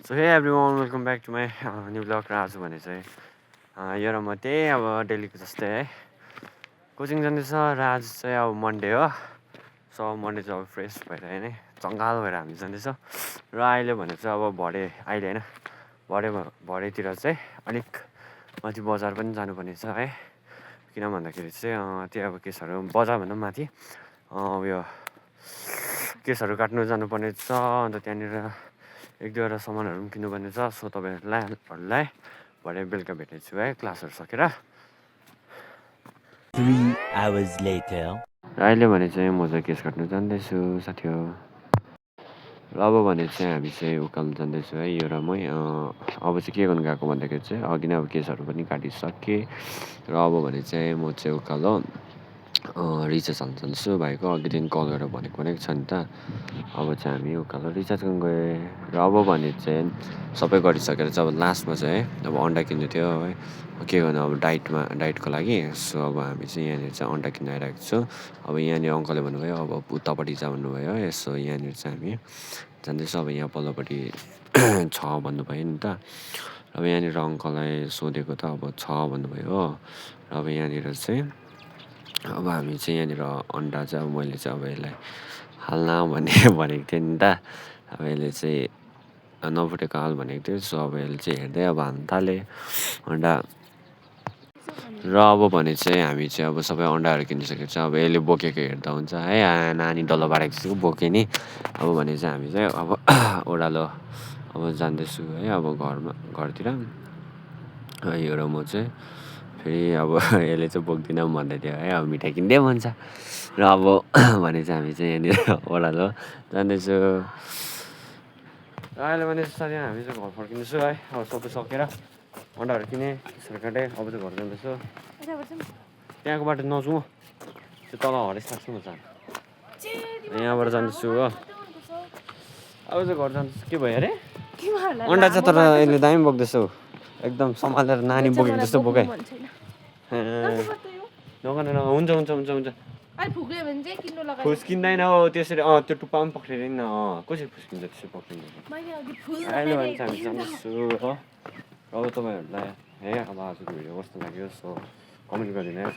So hey everyone welcome back to my new blog र आज भने चाहिँ यो र म त्यही अब डेलीको जस्तै है कोचिङ जाँदैछ र आज चाहिँ अब मन्डे हो। सो मन्डे चाहिँ अब फ्रेस भएर होइन जङ्गाल भएर हामी जाँदैछ र अहिले भने चाहिँ अब भरे अहिले होइन भरेतिर चाहिँ अलिक माथि बजार पनि जानुपर्ने छ है। किन भन्दाखेरि चाहिँ त्यो अब केसहरू बजारभन्दा पनि माथि उयो केसहरू काट्नु जानुपर्ने छ। अन्त त्यहाँनिर एक दुईवटा सामानहरू पनि किन्नुपर्ने छ। सो तपाईँहरूलाई भरे बेलुका भेट्नेछु है क्लासहरू सकेर। 3 hours later. र अहिले भने चाहिँ म चाहिँ केस काट्नु जाँदैछु साथी हो। र अब भने चाहिँ हामी चाहिँ उकालो जाँदैछु है यो र मै अब चाहिँ के गर्नु गएको भन्दाखेरि चाहिँ अघि नै अब केसहरू पनि काटिसकेँ र अब भने चाहिँ म चाहिँ उकालो रिचार्ज हाल्नु जान्छु भाइको अघिदेखि कल गरेर भनेको छ नि त। अब चाहिँ हामी उकालो रिचार्ज गर्नु गएँ र अब भने चाहिँ सबै गरिसकेर चाहिँ अब लास्टमा चाहिँ है अब अन्डा किन्नु थियो है के गर्नु अब डाइटको लागि। सो अब हामी चाहिँ यहाँनिर चाहिँ अन्डा किन्न आइरहेको छु। अब यहाँनिर अङ्कलले भन्नुभयो अब उतापट्टि जा भन्नुभयो है। सो यहाँनिर चाहिँ हामी जाँदैछ। अब यहाँ पल्लोपट्टि छ भन्नुभयो नि त। अब यहाँनिर अङ्कललाई सोधेको त अब छ भन्नुभयो हो। र अब यहाँनिर चाहिँ अब हामी चाहिँ यहाँनिर अन्डा चाहिँ अब मैले चाहिँ अब यसलाई हाल्न भनेको थिएँ नि त। अब यसले चाहिँ नफुटेको हाल भनेको थियो। सो अब यसले चाहिँ हेर्दै अब हाल्नु थालेँ अन्डा। र अब भने चाहिँ हामी चाहिँ अब सबै अन्डाहरू किनिसकेको छ। अब यसले बोकेको हेर्दा हुन्छ है नानी डल्लो पारेको जस्तो बोक्यो नि। अब भने चाहिँ हामी चाहिँ अब ओह्रालो अब जाँदैछु है अब घरतिर यो र म चाहिँ फेरि अब यसले चाहिँ बोक्दिनँ भन्दै थियो है अब मिठाई किनिदिए भन्छ। र अब भने चाहिँ हामी चाहिँ यहाँनिर ओह्रालो जाँदैछु। र अहिले भने साथी हामी चाहिँ घर फर्किँदैछु है अब सबै सकेर अन्डाहरू किनेँ केसहरू काटेँ अब चाहिँ घर जाँदैछु। त्यहाँको बाटो नजाउँ त्यो तल हरेस लाग्छ म जानु यहाँबाट जाँदैछु हो। अब चाहिँ घर जाँदैछु के भयो अरे अन्डा चाहिँ तर यसले दामी बोक्दैछ हौ एकदम सम्हालेर नानी बोकेको जस्तो बोकाइ नगर्नु हुन्छ हुन्छ हुन्छ हुन्छ फुस्किँदैन हो त्यसरी त्यो टुप्पा पनि पक्रिँदैन कसरी फुस्किन्छ त्यसरी पक्रिन्छ। अहिले भने चाहिँ हामी जाँदैछु हो। अब तपाईँहरूलाई है अब आजको भिडियो कस्तो लाग्यो सो कमेन्ट गरिदिनु है।